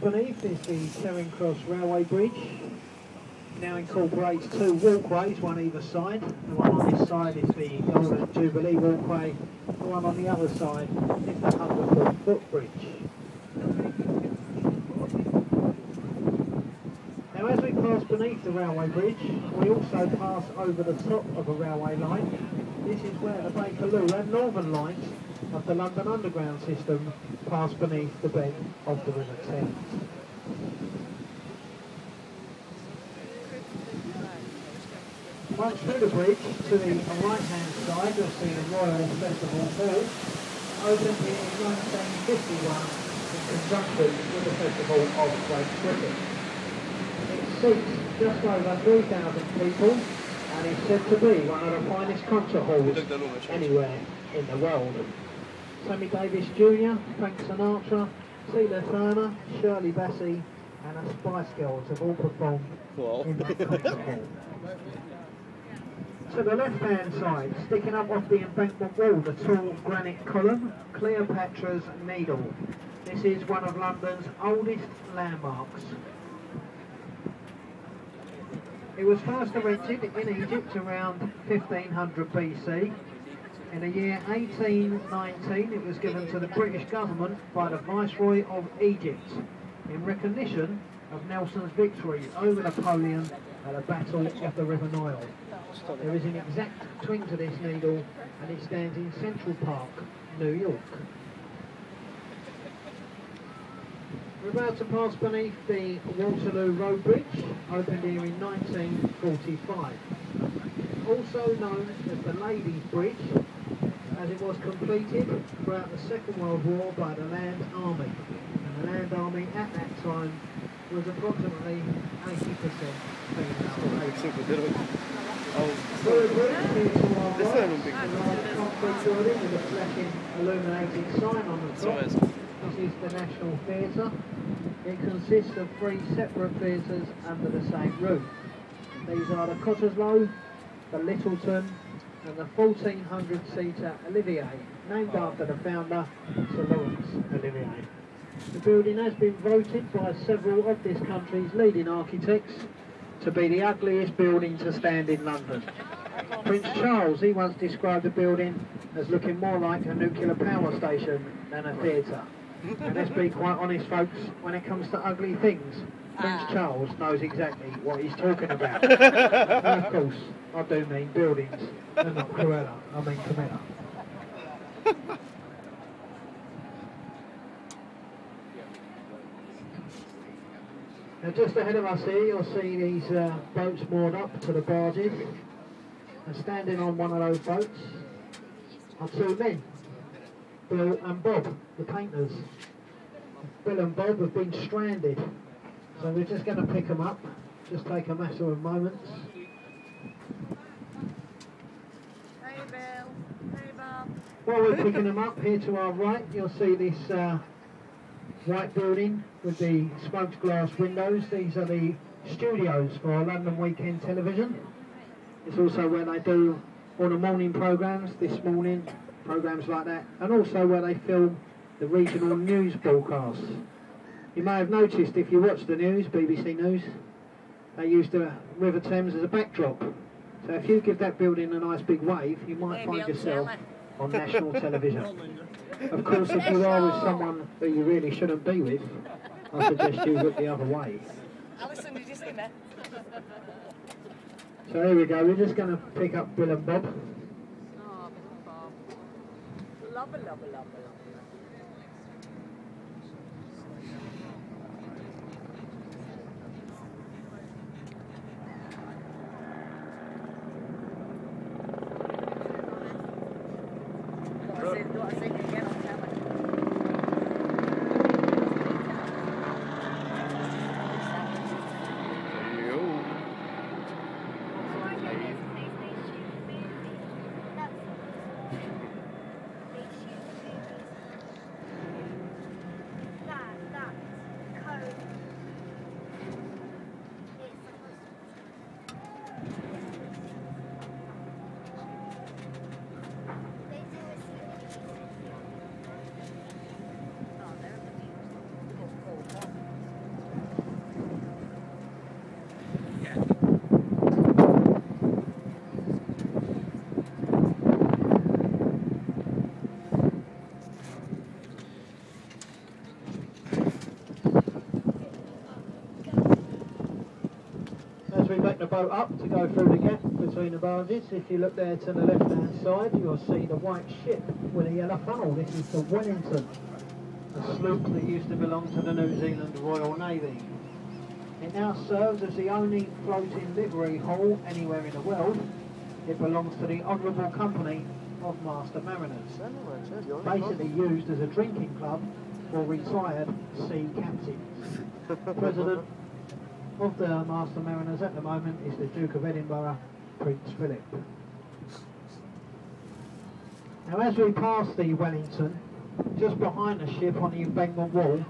beneath is the Charing Cross Railway Bridge. Now incorporates two walkways, one either side. The one on this side is the Golden Jubilee walkway. The one on the other side is the Hungerford footbridge. Now as we pass beneath the railway bridge, we also pass over the top of a railway line. This is where the Bakerloo and Northern lines of the London Underground system pass beneath the bed of the River Thames. Once through the bridge, to the right-hand side, you'll see the Royal Festival Hall, opened in 1951 in conjunction with the Festival of Great Britain. It seats just over 3,000 people and is said to be one of the finest concert halls anywhere in the world. Sammy Davis Jr., Frank Sinatra, Tina Turner, Shirley Bassey and the Spice Girls have all performed in that concert hall. To the left-hand side, sticking up off the embankment wall, the tall granite column, Cleopatra's Needle. This is one of London's oldest landmarks. It was first erected in Egypt around 1500 BC. In the year 1819, it was given to the British government by the Viceroy of Egypt in recognition of Nelson's victory over Napoleon at the Battle of the River Nile. There is an exact twin to this needle and it stands in Central Park, New York. We're about to pass beneath the Waterloo Road Bridge, opened here in 1945. Also known as the Ladies' Bridge, as it was completed throughout the Second World War by the Land Army. And the Land Army at that time was approximately 80% female. So the bridge here to our right, a large concrete building with a flashing illuminated sign on the top. This is the National Theatre. It consists of three separate theatres under the same roof. These are the Cottesloe, the Littleton and the 1400-seater Olivier, named after the founder, Sir Laurence Olivier. The building has been voted by several of this country's leading architects to be the ugliest building to stand in London. Prince Charles, he once described the building as looking more like a nuclear power station than a theatre. And let's be quite honest folks, when it comes to ugly things, Prince Charles knows exactly what he's talking about. And of course, I do mean buildings, and not Cruella, I mean Camilla. Now just ahead of us here, you'll see these boats moored up to the barges. And standing on one of those boats are two men, Bill and Bob, the painters. Bill and Bob have been stranded, so we're just going to pick them up, just take a matter of moments. Hey Bill, hey Bob. While we're picking them up, here to our right you'll see this white building with the smoked glass windows. These are the studios for London Weekend Television. It's also where they do all the morning programmes, this morning, programmes like that, and also where they film the regional news broadcasts. You may have noticed if you watch the news, BBC News, they use the River Thames as a backdrop. So if you give that building a nice big wave, you might find yourself on national television. Of course, if you are with someone that you really shouldn't be with, I suggest you look the other way. Alison, did you see that? So here we go, we're just going to pick up Bill and Bob. Oh, Bob. Lubba, lubba, lubba, lubba. Do I say again on camera? set the boat up to go through the gap between the barges. If you look there to the left hand side, you'll see the white ship with a yellow funnel. This is the Wellington, a sloop that used to belong to the New Zealand Royal Navy. It now serves as the only floating livery hall anywhere in the world. It belongs to the Honourable Company of Master Mariners, basically used as a drinking club for retired sea captains. President of the Master Mariners at the moment is the Duke of Edinburgh, Prince Philip. Now as we pass the Wellington, just behind the ship on the embankment wall,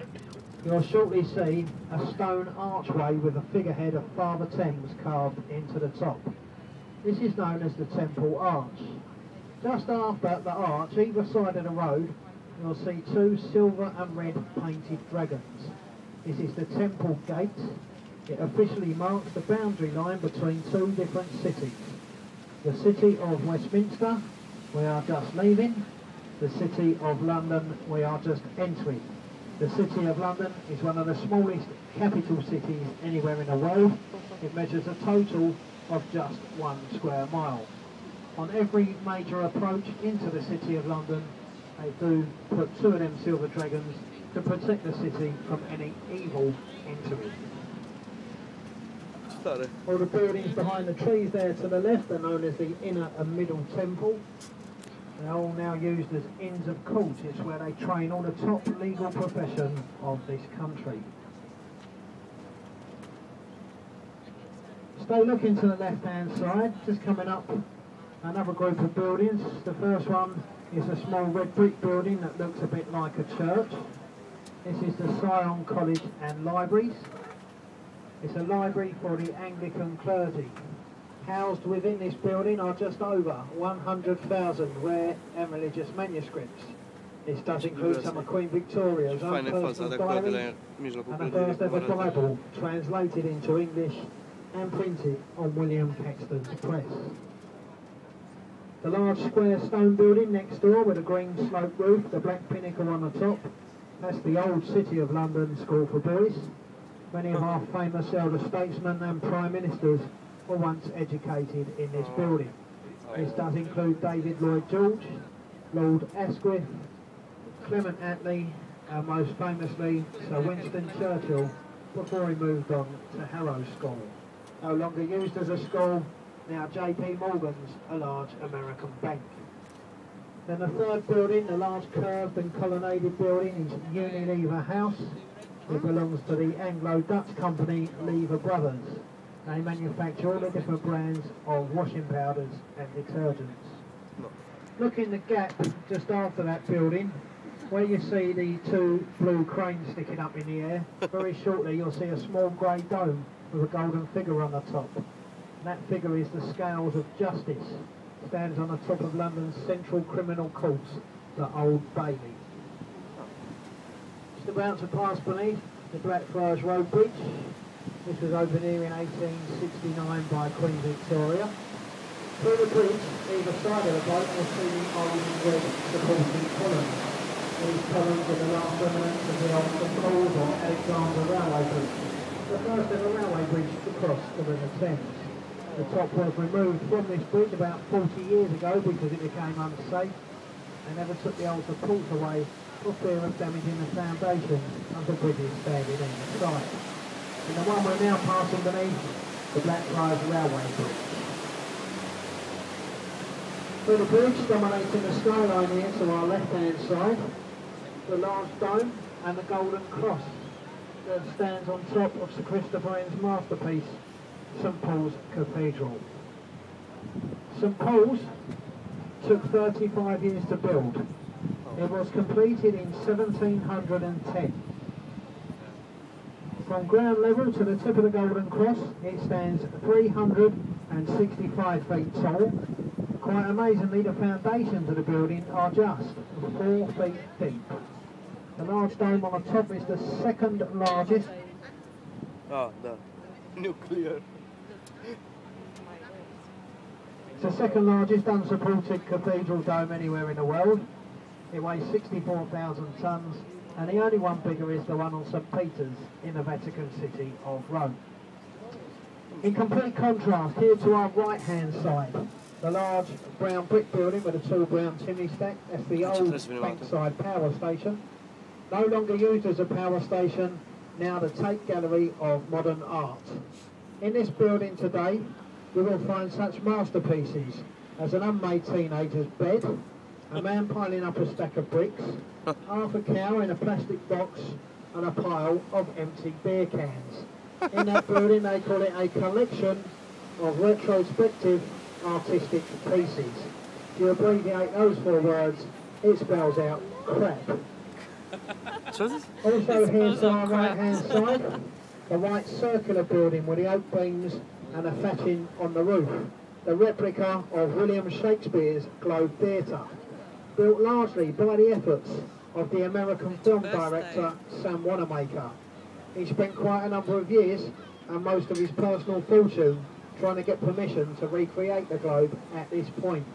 you'll shortly see a stone archway with a figurehead of Father Thames carved into the top. This is known as the Temple Arch. Just after the arch, either side of the road, you'll see two silver and red painted dragons. This is the Temple Gate. It officially marks the boundary line between two different cities. The city of Westminster, we are just leaving. The city of London, we are just entering. The city of London is one of the smallest capital cities anywhere in the world. It measures a total of just 1 square mile. On every major approach into the city of London, they do put two of them silver dragons to protect the city from any evil entering. All the buildings behind the trees there to the left are known as the Inner and Middle Temple. They're all now used as Inns of Court. It's where they train all the top legal profession of this country. Stay looking to the left hand side, just coming up another group of buildings. The first one is a small red brick building that looks a bit like a church. This is the Sion College and Libraries. It's a library for the Anglican clergy. Housed within this building are just over 100,000 rare and religious manuscripts. This does include some of Queen Victoria's own personal diary and a first ever Bible translated into English and printed on William Caxton's press. The large square stone building next door with a green sloped roof, the black pinnacle on the top, that's the old City of London School for Boys. Many of our famous elder statesmen and prime ministers were once educated in this building. This does include David Lloyd George, Lord Asquith, Clement Attlee, and most famously Sir Winston Churchill before he moved on to Harrow School. No longer used as a school, now JP Morgan's a large American bank. Then the third building, the large curved and colonnaded building, is Unilever House. It belongs to the Anglo-Dutch company Lever Brothers. They manufacture all the different brands of washing powders and detergents. Look in the gap just after that building, where you see the two blue cranes sticking up in the air. Very shortly you'll see a small grey dome with a golden figure on the top. That figure is the Scales of Justice. Stands on the top of London's Central Criminal Courts, the Old Bailey. Just about to pass beneath the Blackfriars Road Bridge. This was opened here in 1869 by Queen Victoria. Through the bridge, either side of the boat, you'll see the old red supporting columns. These columns are the last remnants of the old St Paul's or Alexandra Railway Bridge, the first ever railway bridge to cross the River Thames. The top was removed from this bridge about 40 years ago because it became unsafe. They never took the old supports away for fear of damaging the foundation of the bridges standing in the site. And the one we're now passing beneath, the Blackfriars Railway Bridge. Through the bridge, dominating the skyline here to our left-hand side, the large dome and the golden cross that stands on top of Sir Christopher Wren's masterpiece, St Paul's Cathedral. St Paul's took 35 years to build. It was completed in 1710. From ground level to the tip of the Golden Cross, it stands 365 feet tall. Quite amazingly, the foundations of the building are just 4 feet deep. The large dome on the top is the second largest. The nuclear. It's the second largest unsupported cathedral dome anywhere in the world. It weighs 64,000 tonnes, and the only one bigger is the one on St Peter's in the Vatican City of Rome. In complete contrast, here to our right-hand side, the large brown brick building with a tall brown chimney stack. That's the old Bankside Power Station. No longer used as a power station, now the Tate Gallery of Modern Art. In this building today, we will find such masterpieces as an unmade teenager's bed, a man piling up a stack of bricks, half a cow in a plastic box, and a pile of empty beer cans. In that building they call it a collection of retrospective artistic pieces. If you abbreviate those 4 words, it spells out crap. Also here to our right hand side, the white circular building with the oak beams and a thatching on the roof. The replica of William Shakespeare's Globe Theatre, built largely by the efforts of the American film director Sam Wanamaker. He spent quite a number of years and most of his personal fortune trying to get permission to recreate the globe at this point.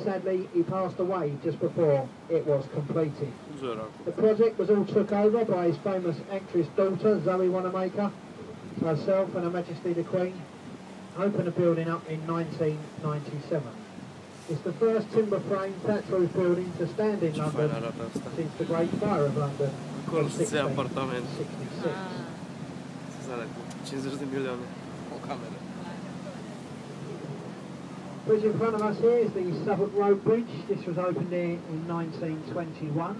Sadly, he passed away just before it was completed. The project was all took over by his famous actress daughter, Zoe Wanamaker, herself and Her Majesty the Queen, opened the building up in 1997. It's the first timber frame thatch roof building to stand in London since the Great Fire of London in 1666. 50 de milioane o cameră. Bridge in front of us here is the Southwark Road Bridge. This was opened here in 1921.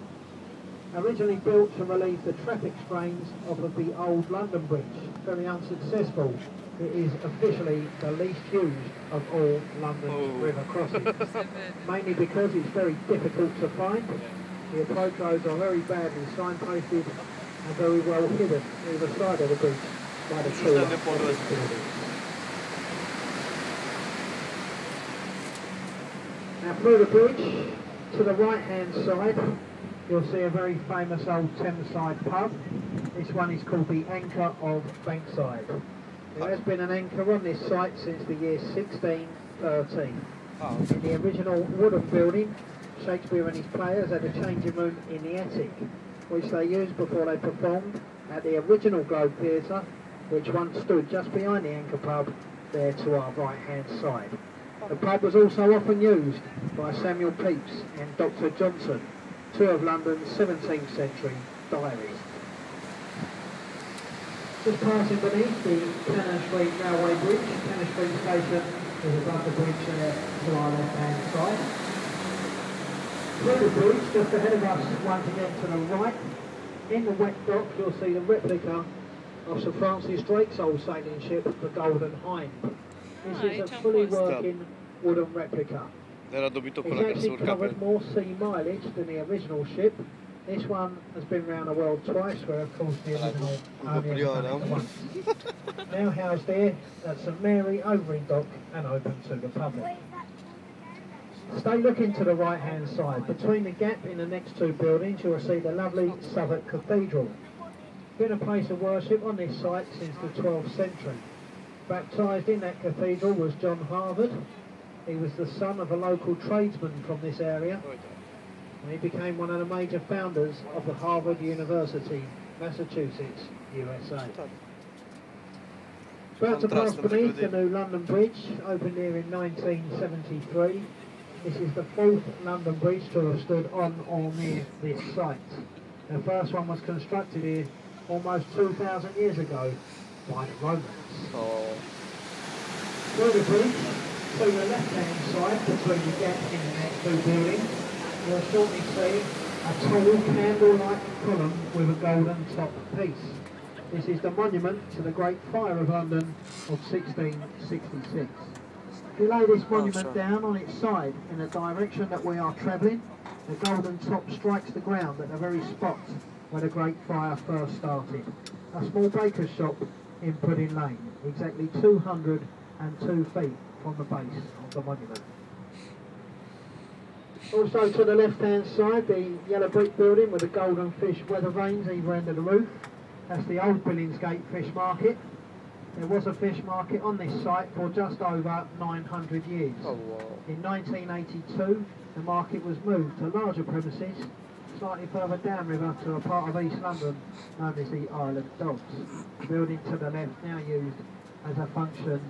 Originally built to relieve the traffic strains off of the old London Bridge. Very unsuccessful. It is officially the least used of all London's river crossings. Mainly because it's very difficult to find. The approach roads are very badly signposted and very well hidden either side of the bridge by the tree. Now through the bridge, to the right hand side, you'll see a very famous old Thameside pub. This one is called the Anchor of Bankside. There has been an anchor on this site since the year 1613. In the original wooden building, Shakespeare and his players had a changing room in the attic, which they used before they performed at the original Globe Theatre, which once stood just behind the Anchor pub, there to our right hand side. The pub was also often used by Samuel Pepys and Dr. Johnson, 2 of London's 17th century diaries. Just passing beneath the Cannon Street Railway Bridge, Cannon Street Station is above the bridge there to our left hand side. Through the bridge, just ahead of us once again to the right, in the wet dock you'll see the replica of Sir Francis Drake's old sailing ship, the Golden Hind. This is a fully working wooden replica. It's actually covered more sea mileage than the original ship. This one has been round the world twice, where of course the original only has done it once. Now housed here at St Mary Overy Dock and open to the public. Stay looking to the right hand side. Between the gap in the next 2 buildings you'll see the lovely Southwark Cathedral. Been a place of worship on this site since the 12th century. Baptised in that cathedral was John Harvard. He was the son of a local tradesman from this area, and he became one of the major founders of the Harvard University, Massachusetts, USA. About to pass beneath the new London Bridge, opened here in 1973. This is the 4th London Bridge to have stood on or near this site. The first one was constructed here almost 2,000 years ago by the Romans. Through the bridge, to the left-hand side, between the gap in the next 2 buildings, you'll shortly see a tall candle-like column with a golden top piece. This is the monument to the Great Fire of London of 1666. If you lay this monument down on its side in the direction that we are travelling, the golden top strikes the ground at the very spot where the Great Fire first started. A small baker's shop in Pudding Lane, exactly 202 feet from the base of the monument. Also to the left hand side, the yellow brick building with the golden fish weather vanes either end of the roof. That's the old Billingsgate Fish Market. There was a fish market on this site for just over 900 years. In 1982, the market was moved to larger premises slightly further downriver to a part of East London known as the Isle of Dogs. The building to the left now used as a function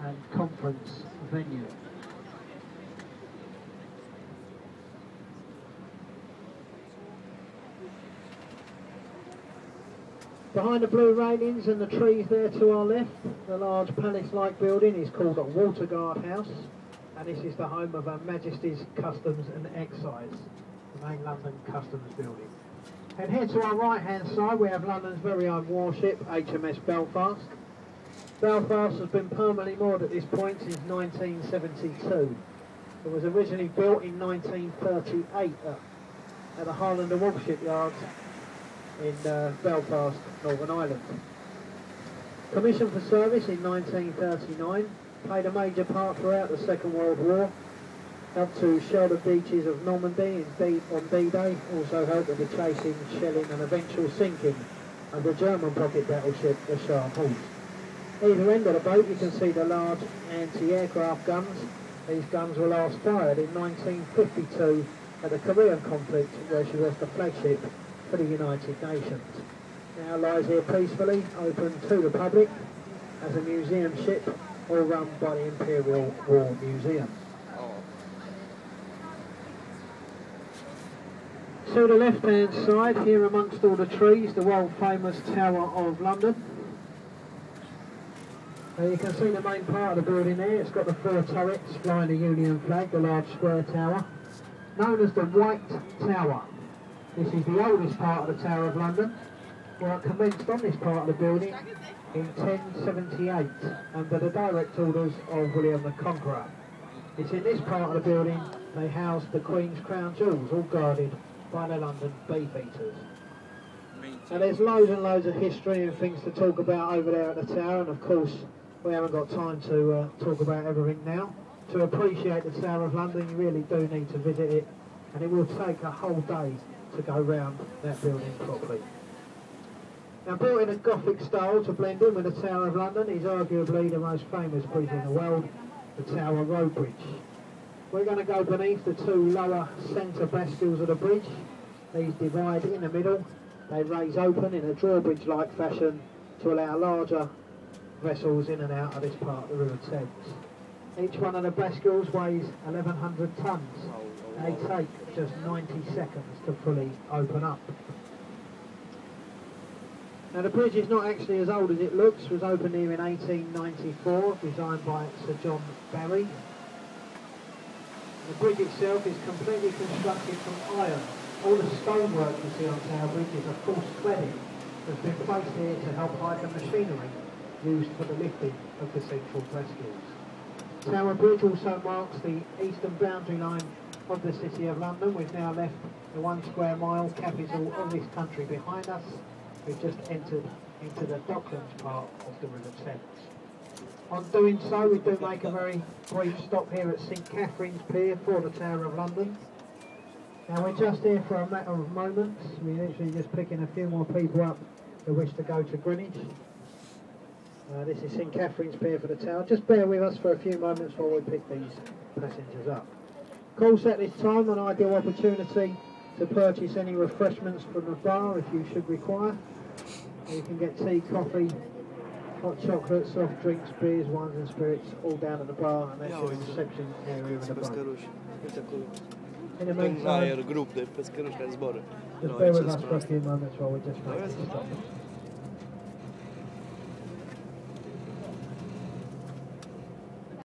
and conference venue. Behind the blue railings and the trees there to our left, the large palace-like building is called Waterguard House, and this is the home of Her Majesty's Customs and Excise, the main London Customs building. And here to our right-hand side we have London's very own warship, HMS Belfast. Belfast has been permanently moored at this point since 1972. It was originally built in 1938 at the Harlander Wolff shipyard in Belfast, Northern Ireland. Commissioned for service in 1939, played a major part throughout the Second World War, helped to shell the beaches of Normandy on D-Day, also helped with the chasing, shelling and eventual sinking of the German pocket battleship, the Scharnhorst. Either end of the boat you can see the large anti-aircraft guns. These guns were last fired in 1952 at the Korean conflict, where she was the flagship for the United Nations. Now lies here peacefully, open to the public as a museum ship, all run by the Imperial War Museum. To the left hand side, here amongst all the trees, the world famous Tower of London. You can see the main part of the building there. It's got the 4 turrets flying the Union flag, the large square tower, known as the White Tower. This is the oldest part of the Tower of London. Work commenced on this part of the building in 1078 under the direct orders of William the Conqueror. It's in this part of the building they housed the Queen's crown jewels, all guarded by the London Beefeaters. Now there's loads and loads of history and things to talk about over there at the tower, and of course we haven't got time to talk about everything now. To appreciate the Tower of London you really do need to visit it, and it will take a whole day to go round that building properly. Now built in a Gothic style to blend in with the Tower of London is arguably the most famous bridge in the world, the Tower Road Bridge. We're going to go beneath the 2 lower centre bascules of the bridge. These divide in the middle. They raise open in a drawbridge-like fashion to allow larger vessels in and out of this part of the River Thames. Each one of the bascules weighs 1,100 tonnes. They take just 90 seconds to fully open up. Now the bridge is not actually as old as it looks. It was opened here in 1894, designed by Sir John Barry. The bridge itself is completely constructed from iron. All the stonework you see on Tower Bridge is a false cladding that's been placed here to help hide the machinery used for the lifting of the central bascules. Tower Bridge also marks the eastern boundary line of the City of London. We've now left the 1 square mile capital of this country behind us. We've just entered into the Docklands part of the River Thames. On doing so, we do make a very brief stop here at St Catherine's Pier for the Tower of London. Now we're just here for a matter of moments. We're literally just picking a few more people up who wish to go to Greenwich. This is St Catherine's Pier for the Tower. Just bear with us for a few moments while we pick these passengers up. Of course, at this time, an ideal opportunity to purchase any refreshments from the bar if you should require. You can get tea, coffee, hot chocolate, soft drinks, beers, wines and spirits, all down at the bar, and that's your reception area in the boat. In the meantime, just bear with us for a few moments while we just make this stop.